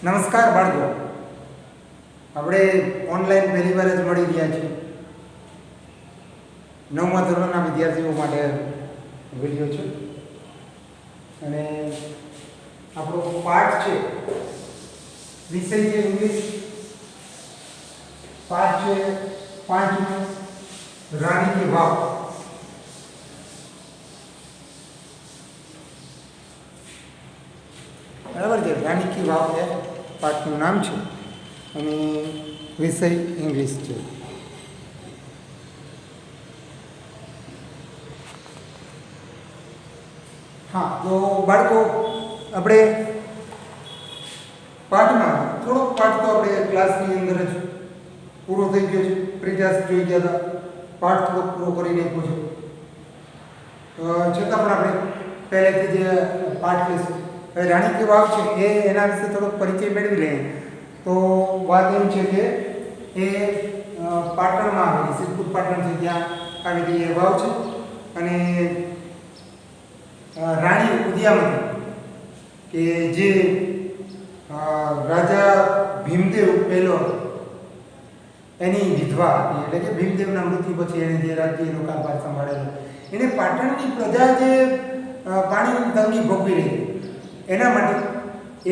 નમસ્કાર બાળકો, આપણે ઓનલાઈન પહેલી વાર જ મળી રહ્યા છીએ. 9મા ધોરણના વિદ્યાર્થીઓ માટે વિડીયો છે અને આપણો પાઠ છે, વિષય છે ઇંગ્લિશ. પાઠ છે 5મો, રાણી કી વાવ. બરાબર છે, રાણી કી વાવ એ પાઠનું નામ છે અને વિષય ઇંગ્લિશ છે. હા, તો બાળકો આપણે પાઠમાં થોડોક પાઠ તો આપણે ક્લાસની અંદર જ પૂરો થઈ ગયો છે. પ્રિજાસ જોઈ ગયા હતા, પાઠ થોડોક પૂરો કરી નાખ્યો છે. છતાં પણ આપણે પહેલેથી જે પાઠ લઈશું, રાણી કી વાવ છે એ એના વિશે થોડોક પરિચય મેળવી લઈએ. તો વાત એમ છે કે એ પાટણમાં આવેલી, સિદ્ધપુર પાટણ છે ત્યાં આવેલી એ વાવ છે અને રાણી ઉદયામતી કે જે રાજા ભીમદેવ પહેલો એની વિધવા હતી, એટલે કે ભીમદેવના મૃત્યુ પછી એને જે રાજ્યનો કારભાર સંભાળેલો, એને પાટણની પ્રજા જે પાણીની તંગી ભોગવી રહી એના માટે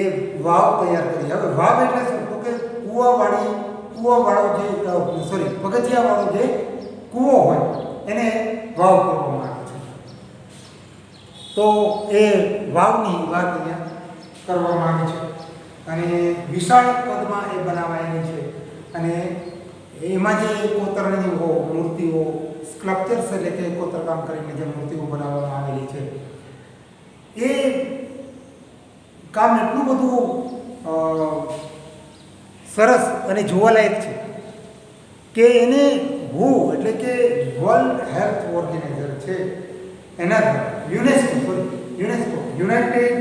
એ વાવ તૈયાર કરી. હવે વાવ એટલે શું? તો કે કૂવાવાળો જે પગથિયાવાળો જે કૂવો હોય એને વાવ કહેવામાં આવે છે. તો એ વાવની વાત અહીંયા કરવામાં આવી છે અને વિશાળ કદમાં એ બનાવાયેલી છે અને એમાં જે કોતરણીઓ મૂર્તિઓ, સ્કલ્પચર્સ એટલે કે કોતરકામ કરીને જે મૂર્તિઓ બનાવવામાં આવેલી છે એ કામ એટલું બધું સરસ અને જોવાલાયક છે કે એને એટલે કે વર્લ્ડ હેલ્થ ઓર્ગેનાઇઝર છે એના UNESCO United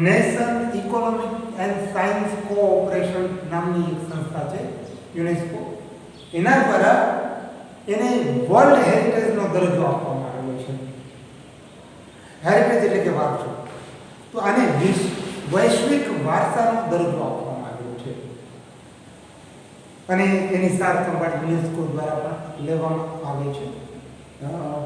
nation economic and science cooperation નામની એક સંસ્થા છે યુનેસ્કો, એના દ્વારા એને વર્લ્ડ હેરિટેજનો દરજ્જો આપવામાં આવેલો છે. હેરિટેજ એટલે કે વારસો, તો આને વૈશ્વિક વારસાનો દરજ્જો આપવામાં આવ્યો છે અને એની સાર સંભાળ યુનેસ્કો દ્વારા પણ લેવામાં આવે છે.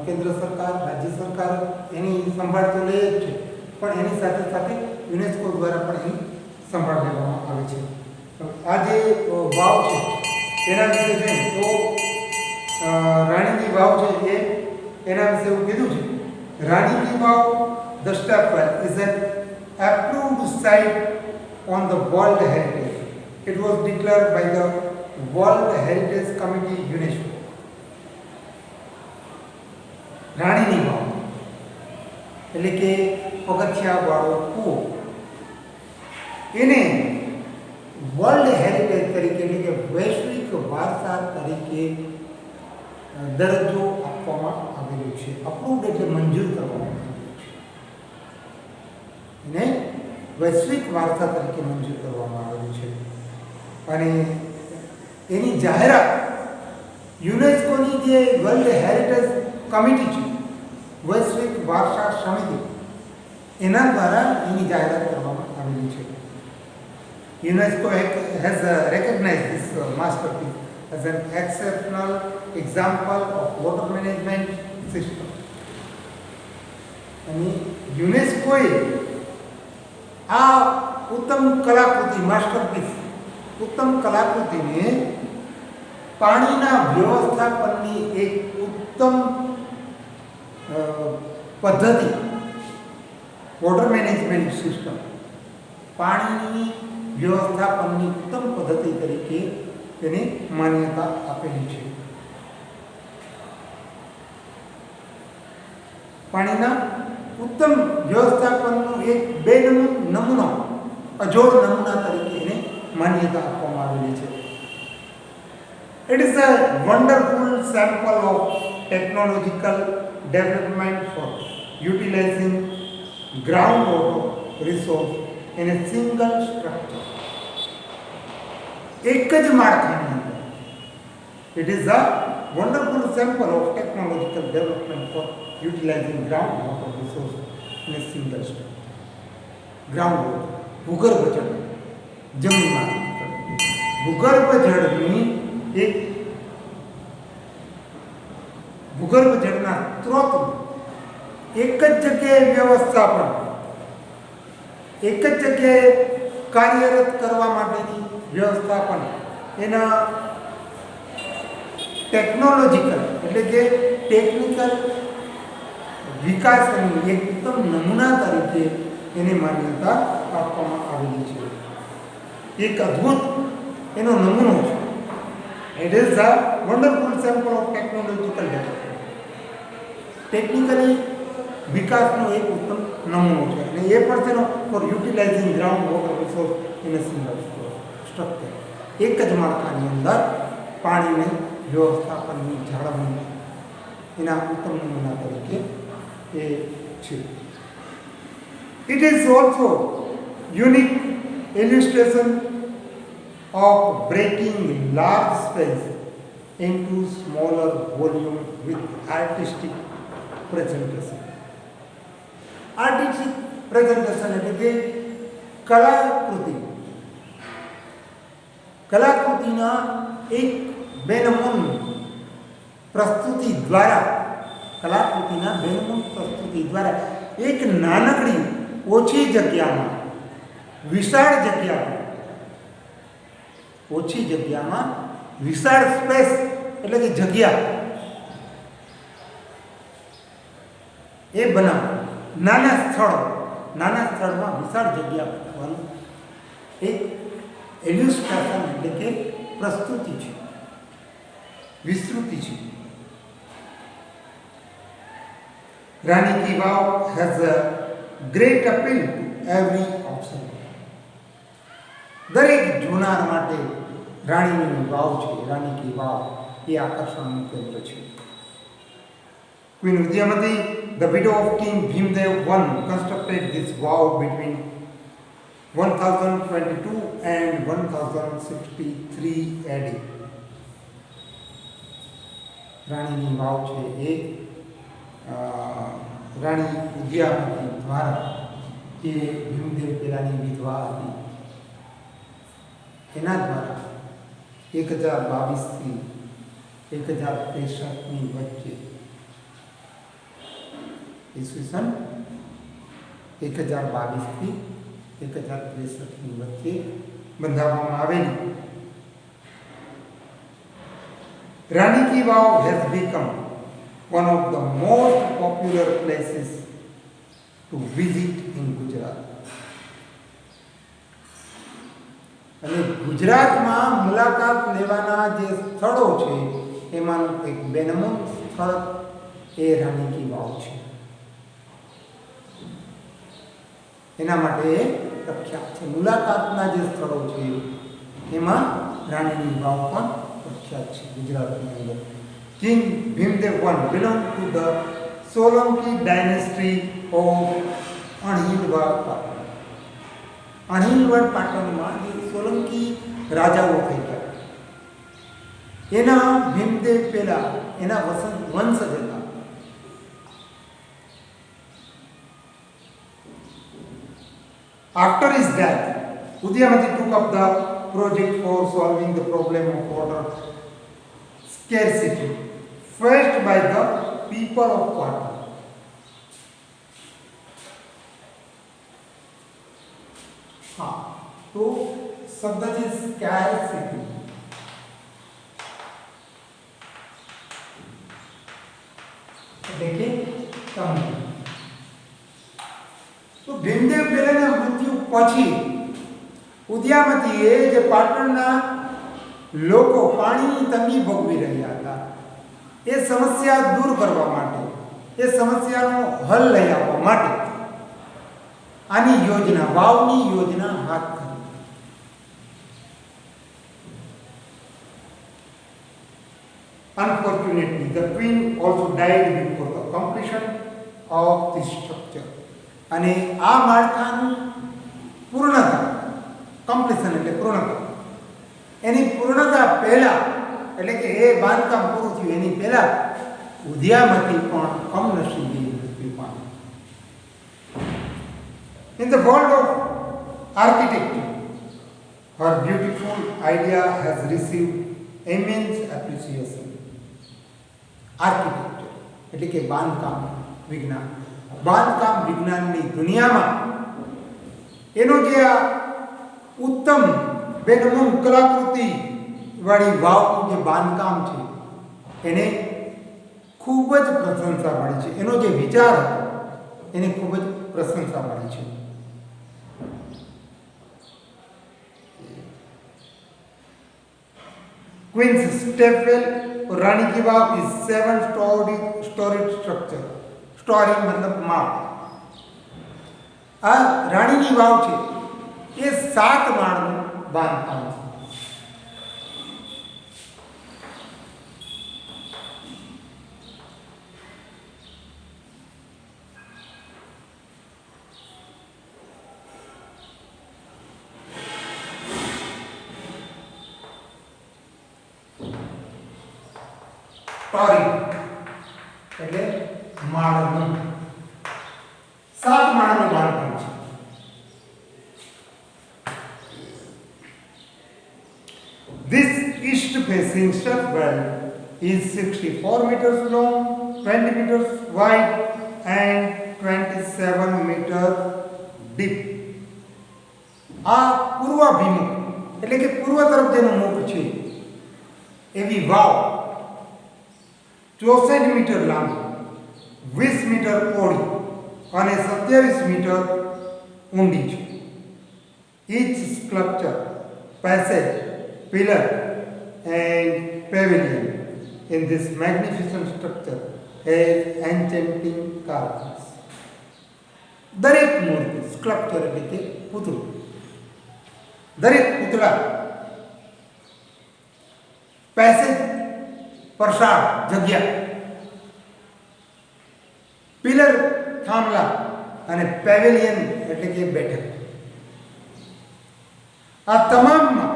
કેન્દ્ર સરકાર, રાજ્ય સરકાર એની સંભાળ તો લે જ છે, પણ એની સાથે સાથે યુનેસ્કો દ્વારા પણ એની સંભાળ લેવામાં આવે છે. આ જે વાવ છે એના વિશે જોઈએ તો રાણીની વાવ છે એ એના વિશે એવું કીધું છે, રાણીની વાવ the stepwell is an approved site on the World Heritage. It was declared by the World Heritage Committee UNESCO. રાણીની વાવ એટલે કે પગથિયાવાળો કૂવો એને વર્લ્ડ હેરિટેજ તરીકે એટલે કે વૈશ્વિક વારસા તરીકે દરજ્જો આપવામાં આવેલો છે. અપ્રૂવડ એટલે મંજૂર કરવામાં આવેલું છે એને વૈશ્વિક વારસા તરીકે મંજૂર કરવામાં આવેલું છે અને એની જાહેરાત યુનેસ્કોની જે વર્લ્ડ હેરિટેજ કમિટી છે, વૈશ્વિક વારસા સમિતિ, એના દ્વારા એની જાહેરાત કરવામાં આવેલી છે. UNESCO has recognized this masterpiece as an exceptional example of water management system. અને યુનેસ્કોએ આ ઉત્તમ કલાકૃતિ, માસ્ટરપીસ, ઉત્તમ કલાકૃતિને પાણીના વ્યવસ્થાપનની એક ઉત્તમ પદ્ધતિ, વોટર મેનેજમેન્ટ સિસ્ટમ, પાણીની વ્યવસ્થાપનની ઉત્તમ પદ્ધતિ તરીકે તેને માન્યતા આપેલી છે. પાણીના ઉત્તમ વ્યવસ્થાપનનો એક નમૂનો, અજોડ નમૂના તરીકે એને માન્યતા આપવામાં આવેલી છે. It is a wonderful sample of technological development for utilizing groundwater resource in a single structure. એક જ માળખાની અંદર. It is a wonderful sample of technological development for utilizing groundwater resource in a single structure. Groundwater, ભૂગર્ભ જળ જમીનમાં ભૂગર્ભ જળની ભૂગર્ભ જળના સ્ત્રોત એક જ જગ્યાએ વ્યવસ્થાપન, એક જ જગ્યાએ કાર્યરત કરવા માટેની વ્યવસ્થાપન, એના ટેકનોલોજીકલ એટલે કે ટેકનિકલ વિકાસની એક ઉત્તમ નમૂના તરીકે એને માન્યતા આપવામાં આવેલી છે. એક અદ્ભુત એનો નમૂનો છે. It is the wonderful sample of technological development. Technically વિકાસનો એક ઉત્તમ નમૂનો છે અને એ પણ તેનો for utilising ground water resource in a single structure. એક જ માળખાની અંદર પાણીને વ્યવસ્થાપનની જાળવણી એના ઉત્તમ નમૂના તરીકે એ છે. It is also unique illustration of breaking large space into smaller volume with artistic presentation. Artistic presentation એટલે કે કલાકૃતિના એક બેનમૂન પ્રસ્તુતિ દ્વારા એક નાનકડી ઓછી જગ્યામાં વિશાળ સ્પેસ એટલે કે જગ્યા એ બનાવ, નાના સ્થળમાં વિશાળ જગ્યા બનાવવાનું એક ઇલ્યુસ્ટ્રેશન એટલે કે પ્રસ્તુતિ છે, વિસ્તૃતિ છે. Rani Ki Vav has a great appeal to every observer. દરેક જોનાર માટે રાણીની વાવ છે, રાણી કી વાવ એ આકર્ષણનું કેન્દ્ર છે. Queen Vidyamati, the widow of King Bhimdev I, constructed this vow between 1022 and 1063 AD. રાણીની વાવ છે એ રાણી વિદ્યાવતી દ્વારા, જે ભીમદેવ પહેલાની વિધવા હતી, એના દ્વારા 1022 થી 1063 વચ્ચે, ઈસવીસન 1022 થી 1063 વચ્ચે બંધાવવામાં આવેલી. Rani ki Vav has become one of the most popular places to visit in Gujarat. અને ગુજરાતમાં મુલાકાત લેવાના જે સ્થળો છે એમાંનું એક બેનમૂન સ્થળ એ રાણી કી વાવ છે. એના માટે પ્રખ્યાત છે. મુલાકાતના જે સ્થળો છે એમાં રાણીની વાવ પણ પ્રખ્યાત છે ગુજરાતની અંદર. King Bhimdev I belonged to the Solanki dynasty of Anhilwad Patan. Anhilwad પાટણમાં જે સોલંકી રાજાઓ થઈ ગયા એના ભીમદેવ પહેલા એના વંશજ હતા. After his death, Udyamati took up the project for solving the problem of water scarcity faced by the people of Patan. तो शब्द છે scarcity. એટલે કે કમી. તો ભીમદેવ પહેલાના મૃત્યુ પછી ઉદ્યામતીએ જે પાટણના લોકો પાણીની તંગી ભોગવી રહ્યા હતા એ સમસ્યા દૂર કરવા માટે, એ સમસ્યાનો હલ લઈ આવવા માટે આની યોજના, વાવની યોજના હાથ ધરી. Unfortunately, the queen also died before the completion of this structure. અને આ માળખાનું પૂર્ણતા, કમ્પ્લીશન એટલે પૂર્ણતા, એની પૂર્ણતા પહેલા એટલે કે એ બાંધકામ પૂરું થયું એની પહેલા ઉદ્યામતી પણ કમનસીબી મૃત્યુ પામી. In the world of architecture, idea has received immense appreciation. Architecture એટલે કે બાંધકામ વિજ્ઞાનની દુનિયામાં એનો જે આ ઉત્તમ બેનમૂન કલાકૃતિ વાળી વાવનું જે બાંધકામ છે એને ખૂબ જ પ્રશંસા મળી છે. એનો જે વિચાર હતો એને ખૂબ જ પ્રશંસા મળી છે. Queen's Stepwell और रानी की वाव is 7-story structure. स्टोरी मतलब माળ. આ રાણીની વાવ છે એ 7 માળનું બાંધકામ છે. સ્ટોરી એટલે માળનું 7 માળનું બાંધકામ છે. This east facing stepwell is 64 meters long, 20 meters wide and 27 meters deep. આ પૂર્વાભિમુખ એટલે કે પૂર્વ તરફ જેનું મુખ છે એવી વાવ 64 મીટર લાંબી, 20 મીટર પહોળી અને 27 મીટર ઊંડી છે. Each sculpture, passage, pillar and pavilion in this magnificent structure has enchanting carvings. દરેક મૂર્તિ સ્કલ્પચર એટલે કે પુતળું, દરેક પુતળા પેસેજ પ્રસાર જગ્યા, પિલર થાંભલા અને પેવેલિયન એટલે કે બેઠક, આ તમામમાં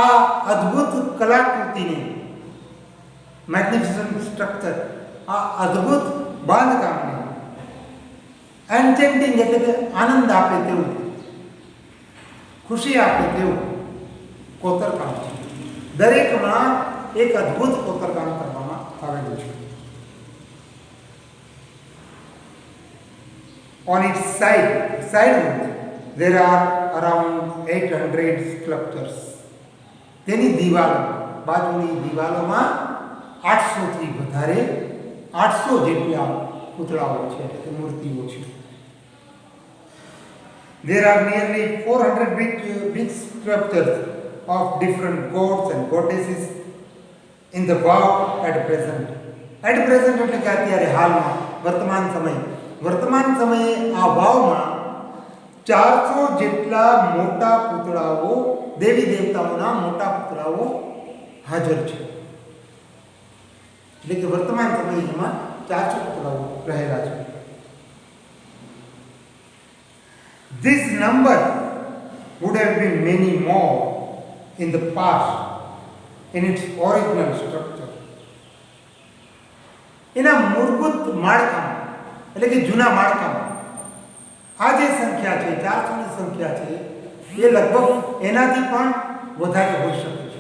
આ અદ્ભુત કલાકૃતિને મેગ્નિફિસન્ટ સ્ટ્રક્ચર, આ અદ્ભુત બાંધકામને એન્ચેન્ટિંગ એટલે કે આનંદ આપે તેવું, ખુશી આપે તેવું કોતરકામ છે. દરેકમાં એક અદ્ભુત કોતરકામ કરવામાં આવેલું છે. On its side there are around 800 sculptures. તેની દિવાલો, બાજુની દિવાલોમાં 800 થી વધારે 800 જેટલા પુતળાઓ છે એટલે કે મૂર્તિઓ છે. There are nearly 400 big sculptures of different gods and goddesses in the wow at present. At present એટલે કે અત્યારે હાલમાં વર્તમાન સમયે આ વાવમાં 400 જેટલા મોટા પુતળાઓ, દેવી દેવતાઓના મોટા પુતળાઓ હાજર છે. એટલે કે વર્તમાન સમયે એમાં 400 પુતળાઓ રહેલા છે. This number would have been many more in the past in its original structure. એના મૂળભૂત માળખામાં એટલે કે જૂના માળખામાં આ જે સંખ્યા છે 400 ની સંખ્યા છે એ લગભગ એનાથી પણ વધારે હોઈ શકે છે.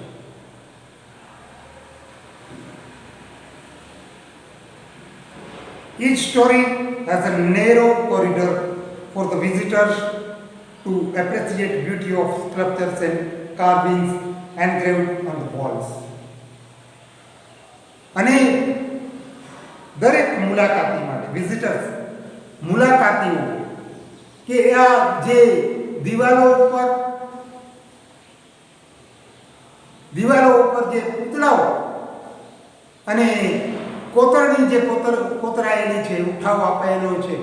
Each story has a narrow corridor for the visitors to appreciate beauty of sculptures and carvings engraved on the walls. અને દરેક મુલાકાતી માટે વિઝિટર્સ, મુલાકાતીઓ કે આ જે દિવાલો ઉપર જે પુતળાઓ અને કોતરણી જે કોતરાયેલી છે, ઉઠાવ અપાયેલો છે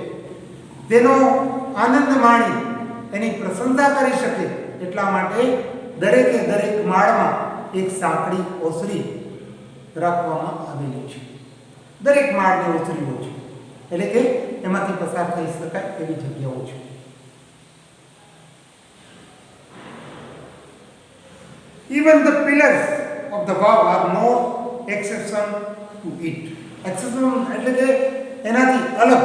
તેનો આનંદ માણી એની પ્રશંસા કરી શકે એટલા માટે દરેકે દરેક માળમાં એક સાંકડી ઓસરી રાખવામાં આવેલી છે. દરેક માળને ઓસરીઓ છે એટલે કે એમાંથી પસાર થઈ શકાય એવી જગ્યાઓ છે. Even the pillars of the wow are no exception to it. Exception એટલે કે એનાથી અલગ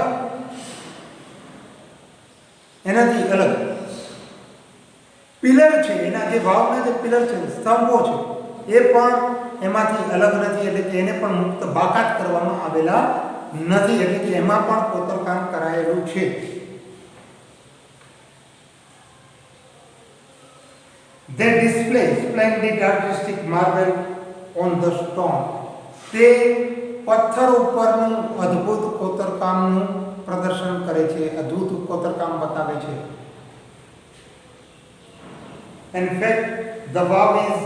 પિલર છે, એના જે વાવના જે પિલર છે, સ્તંભો છે, એ પણ એમાંથી અલગ નથી, એટલે કે એને પણ મુક્ત બાકાત કરવામાં આવેલા નથી, એટલે કે એમાં પણ કોતરકામ કરાયેલું છે. They display splendid artistic marble on the stone. તે પથ્થર ઉપરનું અદ્ભુત કોતરકામનું પ્રદર્શન કરે છે, અદ્ભુત કોતરકામ બતાવે છે. In fact, the vow is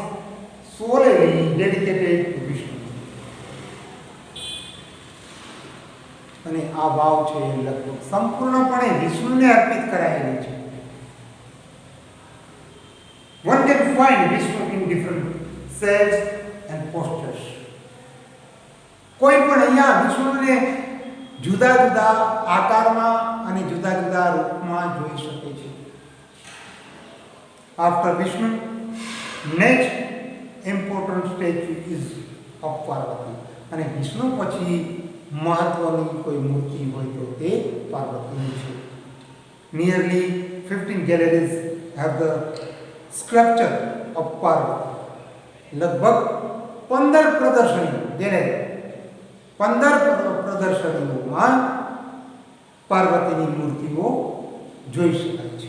solely dedicated to Vishnu. અને આ વાવ છે એ લગભગ સંપૂર્ણપણે વિષ્ણુને અર્પિત કરાયેલી છે. One can find Vishnu in different shapes and postures. કોઈ પણ અહીંયા વિષ્ણુને જુદા જુદા આકારમાં અને જુદા જુદા રૂપમાં જોઈ શકે છે. After Vishnu, next important statue is of Parvati. અને વિષ્ણુ પછી મહત્વની કોઈ મૂર્તિ હોય તો તે પાર્વતીની છે. Nearly 15 galleries have the sculpture of Parvati. લગભગ 15 પ્રદર્શની ગેલેરી 15 પ્રદર્શનીઓમાં પાર્વતીની મૂર્તિઓ જોઈ શકાય છે.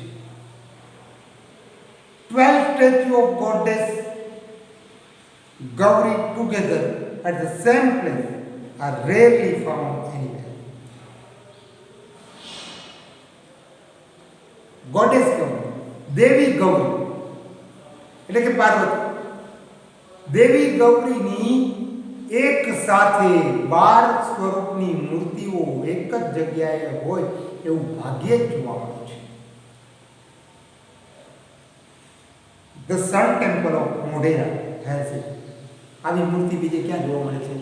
12 statues of goddess Gauri together at the same place are rarely found anywhere. Goddess Gauri, દેવી ગૌરી એટલે કે પાર્વતી, દેવી ગૌરીની એક સાથે 12 સ્વરૂપની મૂર્તિઓ એક જ જગ્યાએ હોય એવું ભાગ્યે જ જોવા મળે છે. The Sun Temple of Modhera has it. આવી મૂર્તિ બીજે ક્યાં જોવા મળે છે?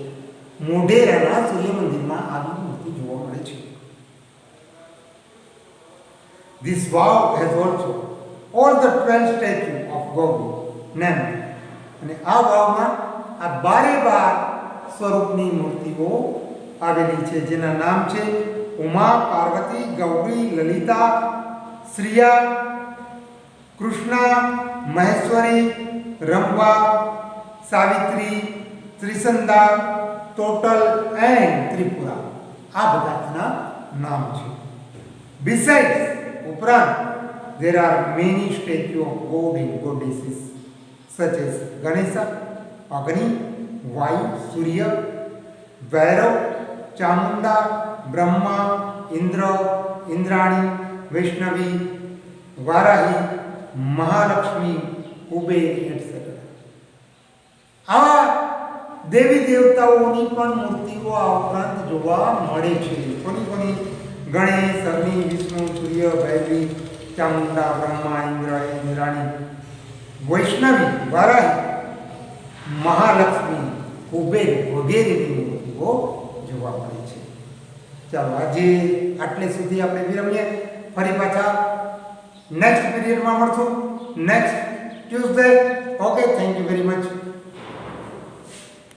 મોઢેરાના સૂર્ય મંદિરમાં આવી મૂર્તિ જોવા મળે છે. This vow has also all the 12 statues of Gauri named. અને આ વાવમાં આ 12 સ્વરૂપની મૂર્તિઓ આવેલી છે, જેના નામ છે ઉમા, પાર્વતી, ગૌરી, લલિતા, શ્રિયા, કૃષ્ણા, મહેશ્વરી, રંભા, સાવિત્રી, ત્રિસંદા, ટોટલ એન્ડ ત્રિપુરા. આ બધા એના નામ છે. Besides, ઉપરાંત there are many statues of god and goddesses such as Ganesha, Agni, Vayu, Surya, Vairav, Chamunda, Brahma, Indra, Indrani, Vaishnavi, Varahi, Mahalakshmi, Kuber, etc. આવા દેવી દેવતાઓની પણ મૂર્તિઓ આ ઉપરાંત જોવા મળે છે. કોની કોની? ગણેશ, અગ્નિ, વિષ્ણુ, સૂર્ય, ભૈરવી, ચામુંડા, બ્રહ્મા, ઇન્દ્ર, ઇન્દ્રાણી, વૈષ્ણવી, વારાહી, મહાલક્ષ્મી, કુબેર વગેરેની મૂર્તિઓ જોવા મળે છે. ચાલો આજે આટલે સુધી આપણે વિરમીએ. ફરી પાછા નેક્સ્ટ પીરિયડમાં મળશું, next Tuesday. Okay, thank you very much.